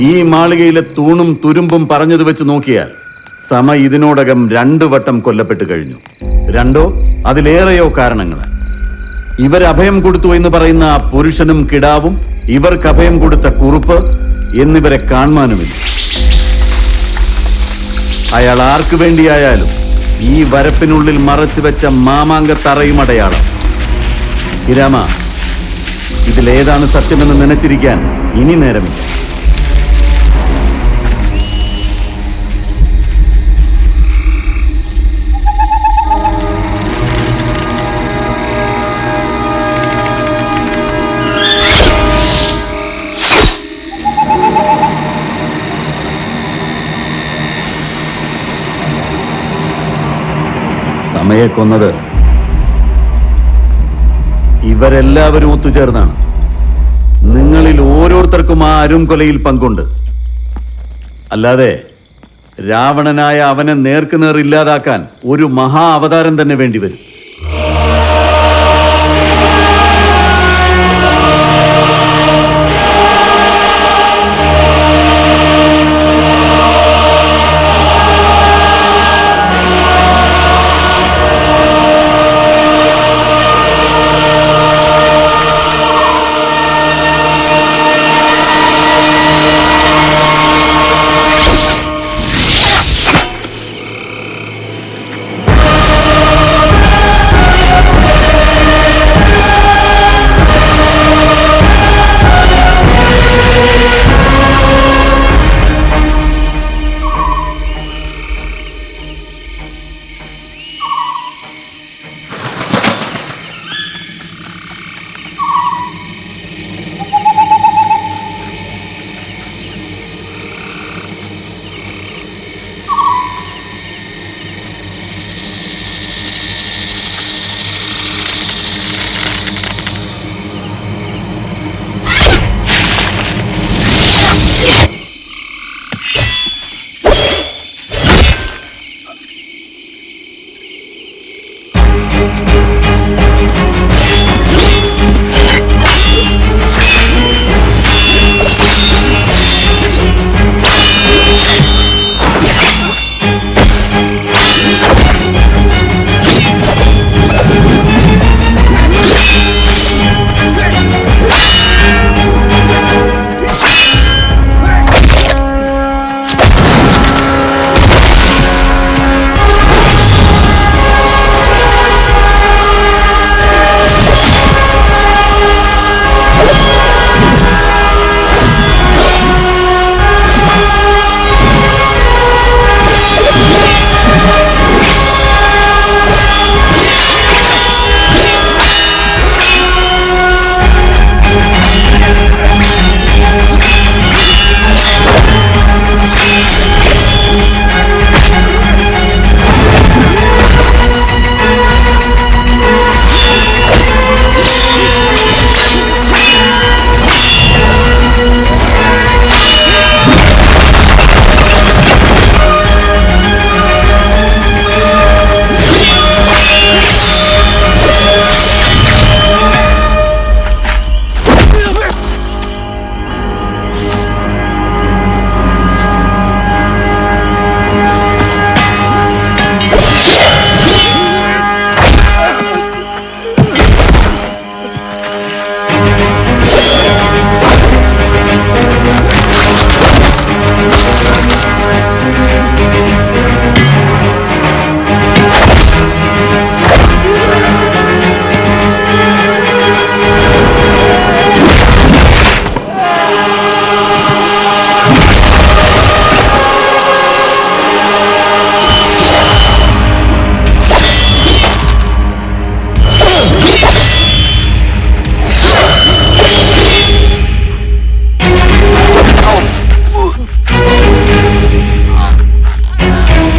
ഈ മാളികയിലെ തൂണും തുരുമ്പും പറഞ്ഞത് വെച്ച് നോക്കിയാൽ സമ ഇതിനോടകം 2 വട്ടം കൊല്ലപ്പെട്ട് കഴിഞ്ഞു. 2 അതിലേറെയോ കാരണങ്ങൾ. ഇവരഭയം കൊടുത്തു എന്ന് പറയുന്ന ആ പുരുഷനും കിടാവും, ഇവർക്ക് അഭയം കൊടുത്ത കുറുപ്പ് എന്നിവരെ കാണുവാനുമില്ല. അയാൾ ആർക്കു വേണ്ടിയായാലും ഈ വരപ്പിനുള്ളിൽ മറച്ചു വെച്ച മാമാങ്ക തറയും അടയാളം. ഹിരാമ, ഇതിലേതാണ് സത്യമെന്ന് നനച്ചിരിക്കാൻ ഇനി നേരമില്ല. സമയെ കൊന്നത് ഇവരെല്ലാവരും ഒത്തുചേർന്നാണ്. നിങ്ങളിൽ ഓരോരുത്തർക്കും ആ അരും കൊലയിൽ പങ്കുണ്ട്. അല്ലാതെ രാവണനായ അവനെ നേർക്കുനേർ ഇല്ലാതാക്കാൻ ഒരു മഹാ അവതാരം തന്നെ വേണ്ടിവരും.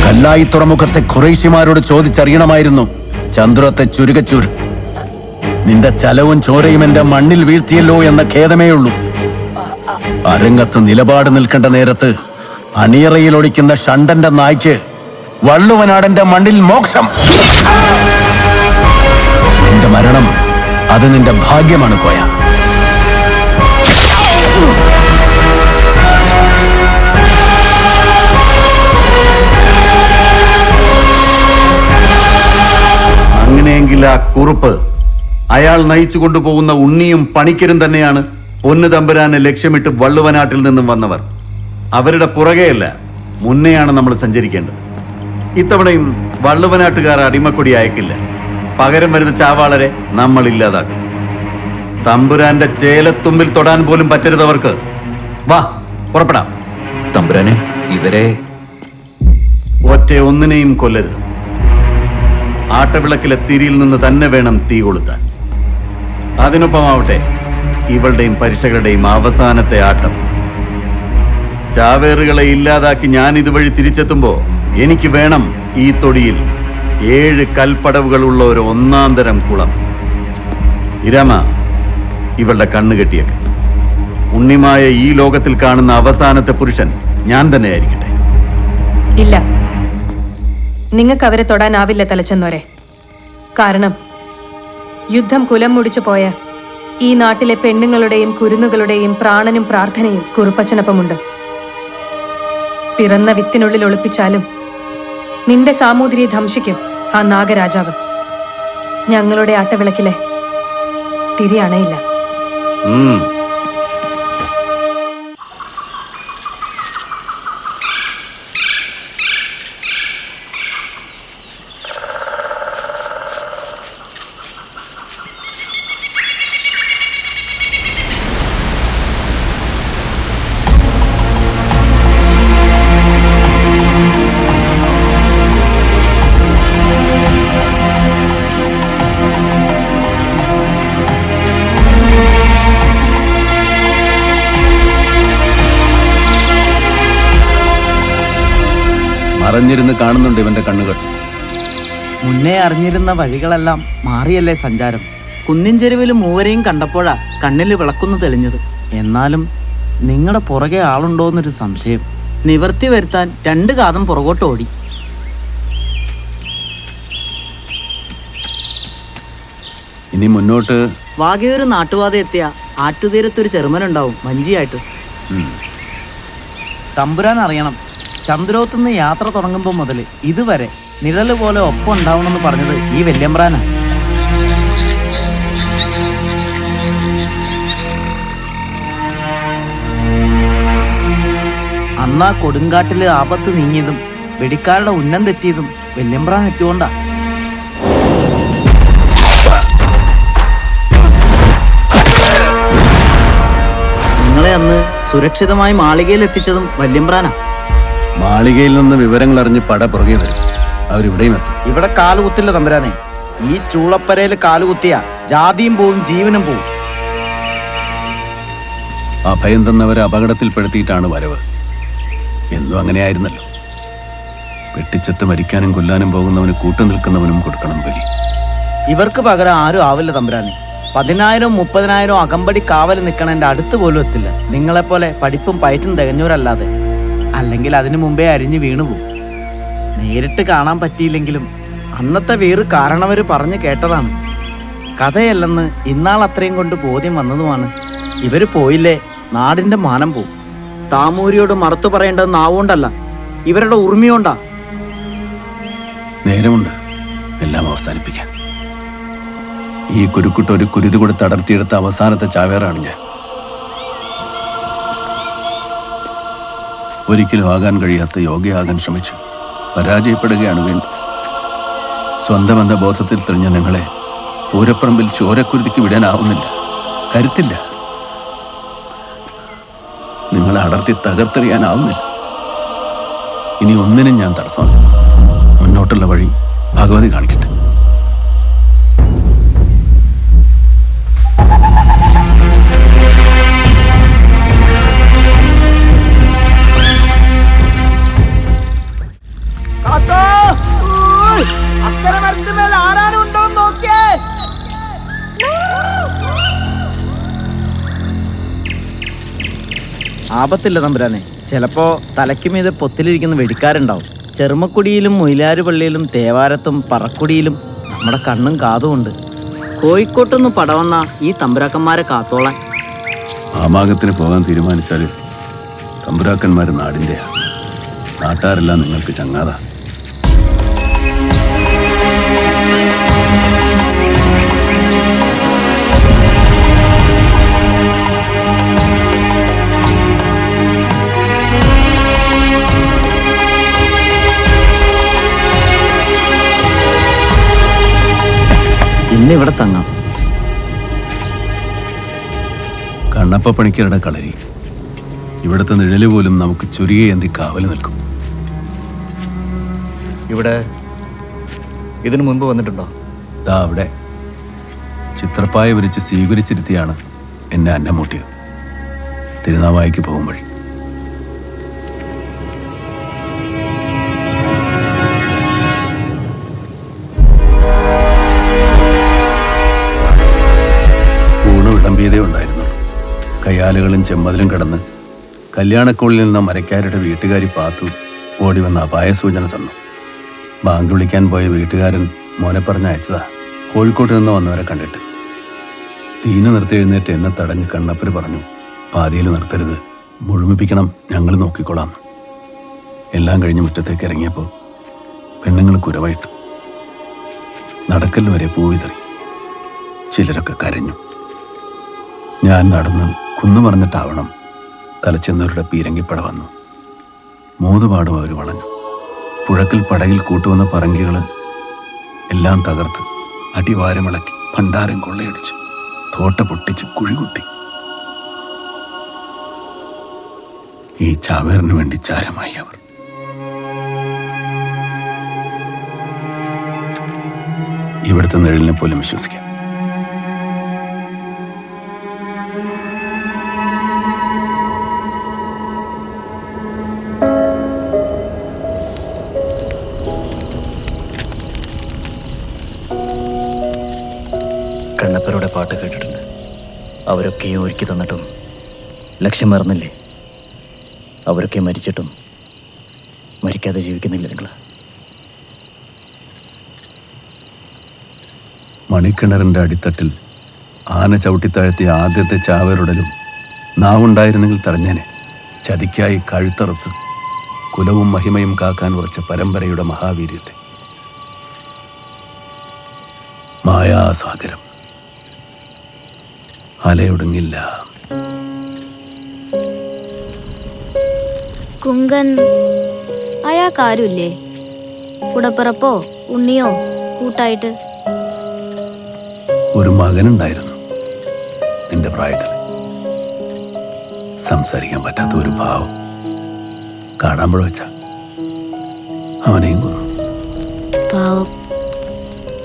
കല്ലായി തുറമുഖത്തെ ഖുറൈശിമാരോട് ചോദിച്ചറിയണമായിരുന്നു ചന്ദ്രത്തെ ചുരുകച്ചൂര്. നിന്റെ ചലവും ചോരയും എന്റെ മണ്ണിൽ വീഴ്ത്തിയല്ലോ എന്ന ഖേദമേയുള്ളൂ. അരങ്ങത്ത് നിലപാട് നിൽക്കേണ്ട നേരത്ത് അണിയറയിൽ ഒളിക്കുന്ന ഷണ്ടന്റെ നായ്ക്ക് വള്ളുവനാടന്റെ മണ്ണിൽ മോക്ഷം. നിന്റെ മരണം അത് നിന്റെ ഭാഗ്യമാണ് കോയ. കുറുപ്പ്, അയാൾ നയിച്ചു കൊണ്ടുപോകുന്ന ഉണ്ണിയും പണിക്കരും തന്നെയാണ് പൊന്നു തമ്പുരാനെ ലക്ഷ്യമിട്ട് വള്ളുവനാട്ടിൽ നിന്നും വന്നവർ. അവരുടെ പുറകെയല്ല, മുന്നെയാണ് നമ്മൾ സഞ്ചരിക്കേണ്ടത്. ഇത്തവണയും വള്ളുവനാട്ടുകാർ അടിമക്കൊടി അയക്കില്ല. പകരം വരുന്ന ചാവാളരെ നമ്മൾ ഇല്ലാതാക്കും. തമ്പുരാന്റെ ചേലത്തുമ്പിൽ തൊടാൻ പോലും പറ്റരുതവർക്ക്. വാ, പുറപ്പെടാം. തമ്പുരാനെ, ഇവരെ ഒറ്റ ഒന്നിനെയും കൊല്ലരുത്. ആട്ടവിളക്കിലെ തിരിയിൽ നിന്ന് തന്നെ വേണം തീ കൊളുത്താൻ. അതിനൊപ്പമാവട്ടെ ഇവളുടെയും പരിശകളുടെയും അവസാനത്തെ ആട്ടം. ചാവേറുകളെ ഇല്ലാതാക്കി ഞാൻ ഇതുവഴി തിരിച്ചെത്തുമ്പോ എനിക്ക് വേണം ഈ തൊടിയിൽ 7 കൽപ്പടവുകളുള്ള ഒരു ഒന്നാന്തരം കുളം. ഇരാമ, ഇവളുടെ കണ്ണു കെട്ടിയേക്ക്. ഉണ്ണിമായ ഈ ലോകത്തിൽ കാണുന്ന അവസാനത്തെ പുരുഷൻ ഞാൻ തന്നെയായിരിക്കട്ടെ. ഇല്ല, നിങ്ങൾക്ക് അവരെ തൊടാനാവില്ല തലച്ചെന്നോരെ. കാരണം യുദ്ധം കുലം മുടിച്ചു പോയ ഈ നാട്ടിലെ പെണ്ണുങ്ങളുടെയും കുരുന്നുകളുടെയും പ്രാണനും പ്രാർത്ഥനയും കുറുപ്പച്ചനൊപ്പമുണ്ട്. പിറന്ന വിത്തിനുള്ളിൽ ഒളിപ്പിച്ചാലും നിന്റെ സാമൂതിരിയെ ധംസിക്കും ആ നാഗരാജാവ്. ഞങ്ങളുടെ ആട്ടവിളക്കിലെ തിരി അണയില്ല. മറഞ്ഞിരുന്ന് കാണുന്നുണ്ട് ഇവന്റെ കണ്ണുകൾ. മുന്നേ അറിഞ്ഞിരുന്ന വഴികളെല്ലാം മാറിയല്ലേ സഞ്ചാരം. കുന്നിൻ ചെരുവിൽ മൂവരെയും കണ്ടപ്പോഴാ കണ്ണിൽ വിളക്കുന്നു തെളിഞ്ഞത്. എന്നാലും നിങ്ങളുടെ പുറകെ ആളുണ്ടോന്നൊരു സംശയം. നിവർത്തി വരുത്താൻ 2 കാതം പുറകോട്ട് ഓടി. ഇനി മുന്നോട്ട് വാഗയൊരു നാട്ടുപാത എത്തിയ ആറ്റുതീരത്തൊരു ചെറുമനുണ്ടാവും വഞ്ചിയായിട്ട്. തമ്പുരാൻ അറിയണം, ചന്ദ്രോത്തുനിന്ന് യാത്ര തുടങ്ങുമ്പോൾ മുതൽ ഇതുവരെ നിഴല് പോലെ ഒപ്പം ഉണ്ടാവണമെന്ന് പറഞ്ഞത് ഈ വല്യമ്പ്രാനാ. അന്നാ കൊടുങ്കാട്ടില് ആപത്ത് നീങ്ങിയതും വെടിക്കാരുടെ ഉന്നം തെറ്റിയതും വല്യമ്പ്രാൻ എത്തിയോണ്ടാ. നിങ്ങളെ അന്ന് സുരക്ഷിതമായി മാളികയിൽ എത്തിച്ചതും വല്യമ്പ്രാനാ. മാളികയിൽ നിന്ന് വിവരങ്ങൾ അറിഞ്ഞ് പട പുറകെ വരും. അവരിവിടെയും എത്തും. ഇവിടെ കാലുകുത്തില്ല തമ്പുരാനെ. ഈ ചൂളപ്പരയിൽ കാലുകുത്തിയ ജാതിയും പോവും ജീവനും പോവും. അഭയം തന്നവരെ അപകടത്തിൽപ്പെടുത്തിയിട്ടാണ് വരവ്. എന്നും അങ്ങനെയായിരുന്നല്ലോ. വെട്ടിച്ചത്ത് മരിക്കാനും കൊല്ലാനും പോകുന്നവന് കൂട്ടുനിൽക്കുന്നവനും കൊടുക്കണം ബലി. ഇവർക്ക് പകരം ആരും ആവില്ല തമ്പുരാനെ. 10,000 30,000 അകമ്പടി കാവൽ നിൽക്കണേന്റെ അടുത്ത് പോലും എത്തില്ല. നിങ്ങളെപ്പോലെ പഠിപ്പും പയറ്റും തികഞ്ഞവരല്ലാതെ. അല്ലെങ്കിൽ അതിനു മുമ്പേ അരിഞ്ഞു വീണുപോകും. നേരിട്ട് കാണാൻ പറ്റിയില്ലെങ്കിലും അന്നത്തെ വീറ് കാരണവര് പറഞ്ഞു കേട്ടതാണ്. കഥയല്ലെന്ന് ഇന്നാൾ അത്രയും കൊണ്ട് ബോധ്യം വന്നതുമാണ്. ഇവര് പോയില്ലേ നാടിന്റെ മാനം പോവും. താമൂരിയോട് മറുത്തു പറയേണ്ടത് നാവുകൊണ്ടല്ല, ഇവരുടെ ഉറുമിയോണ്ടാ. നേരമുണ്ട് എല്ലാം അവസാനിപ്പിക്കാൻ. ഈ കുരുക്കുട്ട് ഒരു കുരുതി കൊടുത്ത് അടർത്തിയെടുത്ത അവസാനത്തെ ചാവേറാണ് ഞാൻ. ഒരിക്കലും ആകാൻ കഴിയാത്ത യോഗയാകാൻ ശ്രമിച്ചു. പരാജയപ്പെടുകയാണ് വീണ്ടും. സ്വന്തം എന്ന ബോധത്തിൽ തെളിഞ്ഞ നിങ്ങളെ പൂരപ്പറമ്പിൽ ചോരക്കുരുതിക്ക് വിടാനാവുന്നില്ല. കരുത്തില്ല. നിങ്ങളെ അടർത്തി തകർത്തെറിയാനാവുന്നില്ല. ഇനി ഒന്നിനും ഞാൻ തടസ്സമല്ല. മുന്നോട്ടുള്ള വഴി ഭഗവതി കാണിക്കട്ടെ. ആപത്തില്ല തമ്പുരാനെ. ചിലപ്പോ തലയ്ക്ക് മീതെ പൊത്തിലിരിക്കുന്ന വെടിക്കാരുണ്ടാവും. ചെറുമക്കുടിയിലും മൊയിലാരുപള്ളിയിലും തേവാരത്തും പറക്കുടിയിലും നമ്മുടെ കണ്ണും കാതുമുണ്ട്. കോഴിക്കോട്ടൊന്ന് പടവന്ന ഈ തമ്പുരാക്കന്മാരെ കാത്തോളാൻ. ആമാകത്തിന് പോകാൻ തീരുമാനിച്ചാൽ തമ്പുരാക്കന്മാർ നാടിൻ്റെയാ. നാട്ടാരെല്ലാം നിങ്ങൾക്ക് ചങ്ങാതാ. പിന്നെ ഇവിടെ തങ്ങാം. കണ്ണപ്പ പണിക്കരുടെ കളരി. ഇവിടുത്തെ നിഴല് പോലും നമുക്ക് ചുരികയേന്തി കാവല് നിൽക്കും. ഇവിടെ ഇതിനു മുൻപ് വന്നിട്ടുണ്ടോ? ദാ അവിടെ ചിത്രപ്പായ വിരിച്ച് സ്വീകരിച്ചിരുത്തിയാണ് എന്നെ അന്നമൂട്ടിയത്. തിരുനാവായിക്ക് പോകും വഴി. ഊണ് വിളമ്പിയതേ ഉണ്ടായിരുന്നുള്ളൂ. കയ്യാലുകളും ചെമ്മതിലും കിടന്ന് കല്യാണക്കോളിൽ നിന്ന് മരക്കാരുടെ വീട്ടുകാരി പാത്തു ഓടി വന്ന അപായ സൂചന തന്നു. ബാങ്ക് വിളിക്കാൻ പോയ വീട്ടുകാരൻ മോനെ പറഞ്ഞ് അയച്ചതാ, കോഴിക്കോട്ട് നിന്ന് വന്നവരെ കണ്ടിട്ട്. തീന നിർത്തി എഴുന്നേറ്റ് എന്നെ തടഞ്ഞ് കണ്ണപ്പര് പറഞ്ഞു, പാതിയിൽ നിർത്തരുത്, മുഴുമിപ്പിക്കണം, ഞങ്ങൾ നോക്കിക്കോളാം. എല്ലാം കഴിഞ്ഞ് മുറ്റത്തേക്ക് ഇറങ്ങിയപ്പോൾ പെണ്ണുങ്ങൾ കുരവായിട്ടു. നടക്കൽ വരെ പൂവിതറി. ചിലരൊക്കെ കരഞ്ഞു. ഞാൻ നടന്ന് കുന്നു പറഞ്ഞിട്ടാവണം തലച്ചെന്നവരുടെ പീരങ്കിപ്പട വന്നു. മൂതുപാടും അവർ വളഞ്ഞു. പുഴക്കൽ പടകിൽ കൂട്ടുവന്ന പറങ്കികൾ എല്ലാം തകർത്ത് അടിവാരമിളക്കി ഭണ്ഡാരം കൊള്ളയടിച്ചു, തോട്ട പൊട്ടിച്ച് കുഴികുത്തി. ഈ ചാവേറിന് വേണ്ടി ചാരമായി അവർ. ഇവിടുത്തെ നിഴലിനെ പോലും വിശ്വസിക്കാം. കണ്ണപ്പരുടെ പാട്ട് കേട്ടിട്ടുണ്ട്. അവരൊക്കെയും ഒരുക്കി തന്നിട്ടും ലക്ഷ്യം മറന്നില്ലേ? അവരൊക്കെ മരിച്ചിട്ടും മരിക്കാതെ ജീവിക്കുന്നില്ല നിങ്ങൾ. മണിക്കിണറിൻ്റെ അടിത്തട്ടിൽ ആന ചവിട്ടിത്താഴ്ത്തിയ ആദ്യത്തെ ചാവേറുടലും നാവുണ്ടായിരുന്നെങ്കിൽ തടഞ്ഞേനെ. ചതിക്കായി കഴുത്തറുത്ത് കുലവും മഹിമയും കാക്കാൻ ഉറച്ച പരമ്പരയുടെ മഹാവീര്യത്തെ. മായാസാഗരം അലയൊടുങ്ങില്ല. കുങ്കൻ അയാൾക്കാരുമില്ലേ? കൂടപ്പിറപ്പോ ഉണ്ണിയോ കൂട്ടായിട്ട്? ഒരു മകനുണ്ടായിരുന്നു നിന്റെ പ്രായത്തിൽ. സംസാരിക്കാൻ പറ്റാത്ത ഒരു ഭാവം. കാണാമ്പഴ വെച്ച അവനെയും കൊന്നു. പാവം.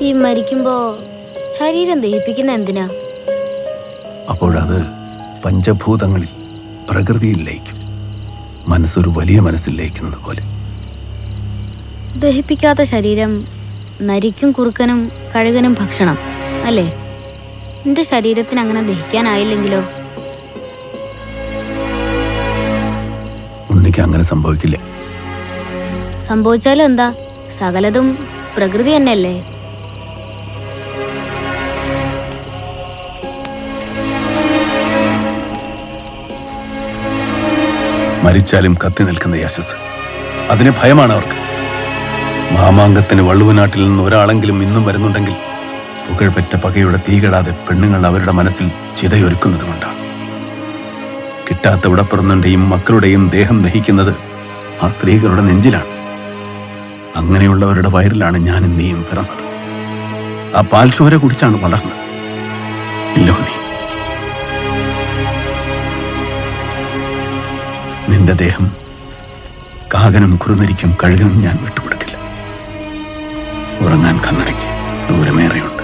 ഈ മരിക്കുമ്പോ ശരീരം ദഹിപ്പിക്കുന്ന എന്തിനാ? അപ്പോഴത് പഞ്ചഭൂതങ്ങളിൽ പ്രകൃതിയിൽ ലയിക്കും. മനസ്സൊരു വലിയ മനസ്സിൽ ലയിക്കുന്നത് പോലെ. ദഹിപ്പിക്കാത്ത ശരീരം നരിക്കും കുറുക്കനും കഴുകനും ഭക്ഷണം അല്ലേ? നിന്റെ ശരീരത്തിന് അങ്ങനെ ദഹിക്കാനായില്ലെങ്കിലോ? ഉണ്ണിക്ക് അങ്ങനെ സംഭവിക്കില്ല. സംഭവിച്ചാലും എന്താ, സകലതും പ്രകൃതി തന്നെയല്ലേ? മരിച്ചാലും കത്തി നിൽക്കുന്ന യശസ്, അതിന് ഭയമാണ് അവർക്ക്. മാമാങ്കത്തിന് വള്ളുവനാട്ടിൽ നിന്ന് ഒരാളെങ്കിലും ഇന്നും വരുന്നുണ്ടെങ്കിൽ പുകഴ്പെറ്റ പകയുടെ തീകെടാതെ പെണ്ണുങ്ങൾ അവരുടെ മനസ്സിൽ ചിതയൊരുക്കുന്നത് കൊണ്ടാണ്. കിട്ടാത്ത ഉടപ്പിറന്നുടെയും മക്കളുടെയും ദേഹം ദഹിക്കുന്നത് ആ സ്ത്രീകളുടെ നെഞ്ചിലാണ്. അങ്ങനെയുള്ളവരുടെ വയറിലാണ് ഞാനും നീയും പിറന്നത്. ആ പാൽച്ചോര കുടിച്ചാണ് വളർന്നത്. ഇല്ല ഉണ്ണി, നിന്റെ ദേഹം കാകനും കുറുനരിക്കും കഴുകനും ഞാൻ വിട്ടുകൊടുക്കില്ല. ഉറങ്ങാൻ കണ്ണടയ്ക്ക് ദൂരമേറെയുണ്ട്.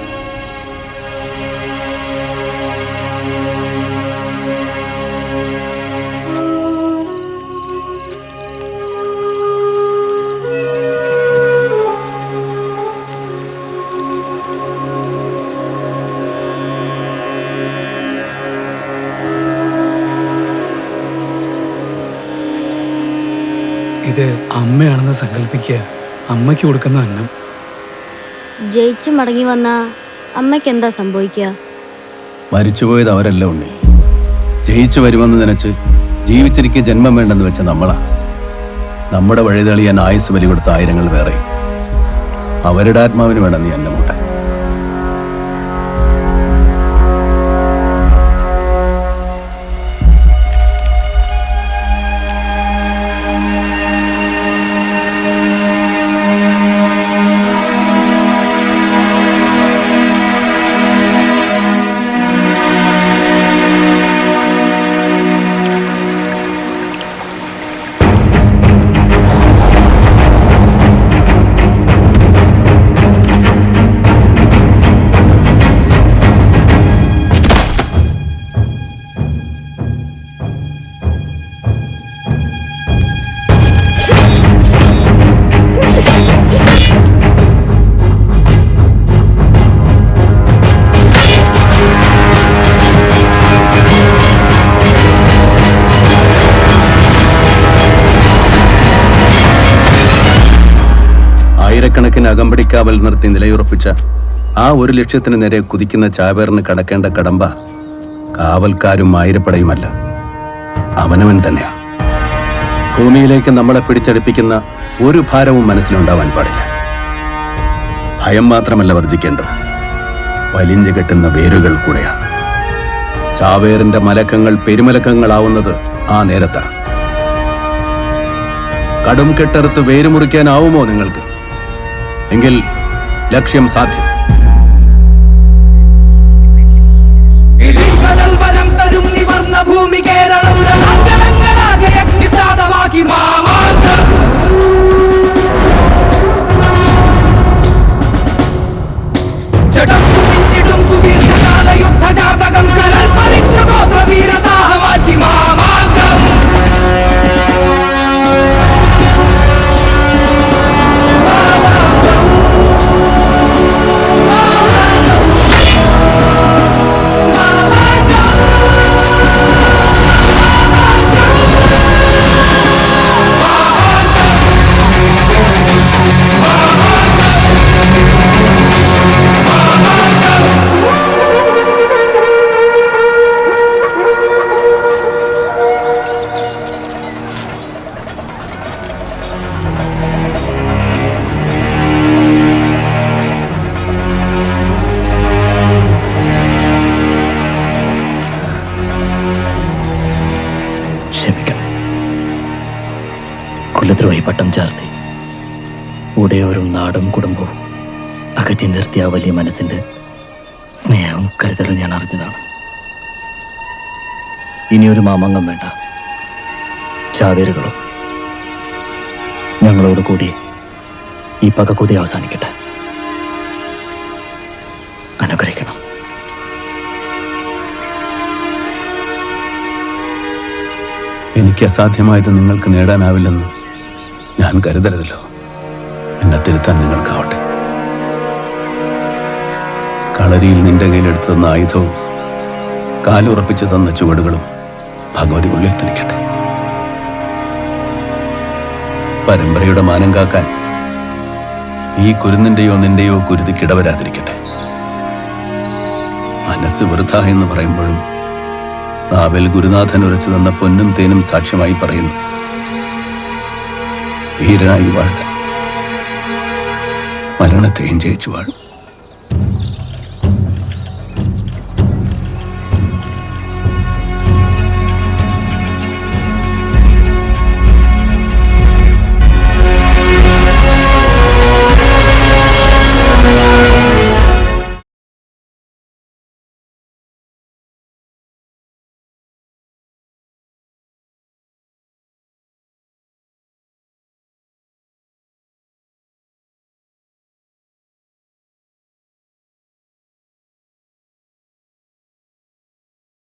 ഇത് അമ്മയാണെന്ന് സങ്കല്പിക്കുക. അമ്മയ്ക്ക് കൊടുക്കുന്ന അന്നം. ജയിച്ചു മടങ്ങി വന്ന അമ്മയ്ക്ക് എന്താ സംഭവിക്കുക? മരിച്ചുപോയത് അവരല്ല ഉണ്ണി. ജയിച്ചു വരുമെന്ന് നനച്ച് ജീവിച്ചിരിക്കെ ജന്മം വേണ്ടെന്ന് വെച്ച നമ്മളാ. നമ്മുടെ വഴി തെളിയാൻ ആയുസ് ബലി കൊടുത്ത ആയിരങ്ങൾ വേറെ. അവരുടെ ആത്മാവിന് വേണം നീ അന്നമൂട്ട. ആയിരക്കണക്കിന് അകമ്പടിക്കാവൽ നിർത്തി നിലയുറപ്പിച്ച ആ ഒരു ലക്ഷ്യത്തിന് നേരെ കുതിക്കുന്ന ചാവേറിന് കടക്കേണ്ട കടമ്പ കാവൽക്കാരും ആയിരപ്പടയുമല്ല, അവനവൻ തന്നെയാണ്. ഭൂമിയിലേക്ക് നമ്മളെ പിടിച്ചടിപ്പിക്കുന്ന ഒരു ഭാരവും മനസ്സിലുണ്ടാവാൻ പാടില്ല. ഭയം മാത്രമല്ല വർജിക്കേണ്ടത്, വലിഞ്ഞു കെട്ടുന്ന വേരുകൾ കൂടെയാണ്. ചാവേറിന്റെ മലക്കങ്ങൾ പെരുമലക്കങ്ങളാവുന്നത് ആ നേരത്താണ്. കടും കെട്ടറുത്ത് വേരുമുറിക്കാനാവുമോ നിങ്ങൾക്ക്? എങ്കിൽ ലക്ഷ്യം സാധ്യം. ഭൂമി കേരളം അഗ്നിസ്ഥാനമാക്കി മാമാങ്കം ജഡം സുദീർഘകാല യുദ്ധജാതകം കരൽ പരിച്ച ഗോത്രവീരദാഹമാറ്റി മാമാങ്കം കുലദ്രോഹി പട്ടം ചാർത്തി ഉടയോരും നാടും കുടുംബവും അകറ്റി നിർത്തിയ ആ വലിയ മനസ്സിന്റെ സ്നേഹവും കരുതലും ഞാൻ അറിഞ്ഞതാണ്. ഇനിയൊരു മാമാങ്കം വേണ്ട, ചാവേറുകളും ഞങ്ങളോട് കൂടി ഈ പകക്കുതി അവസാനിക്കട്ടെ. അനുഗ്രഹിക്കണം. എനിക്ക് അസാധ്യമായത് നിങ്ങൾക്ക് നേടാനാവില്ലെന്ന് ഞാൻ കരുതരുതല്ലോ. എന്നെ തിരുത്താൻ നിങ്ങൾക്കാവട്ടെ. കളരിയിൽ നിന്റെ കയ്യിലെടുത്തു തന്ന ആയുധവും കാലുറപ്പിച്ചു തന്ന ചുവടുകളും ഭഗവതി ഉള്ളിൽ തിരിക്കട്ടെ. പരമ്പരയുടെ മാനം കാക്കാൻ ഈ കുരുന്നിന്റെയോ നിന്റെയോ കുരുതിക്കിടവരാതിരിക്കട്ടെ. മനസ്സ് വൃഥ എന്ന് പറയുമ്പോഴും നാവിൽ ഗുരുനാഥൻ ഉരച്ചു തന്ന പൊന്നും തേനും സാക്ഷ്യമായി പറയുന്നു, വീരനായി വാഴുക, മരണത്തെയും ജയിച്ചു വാഴും.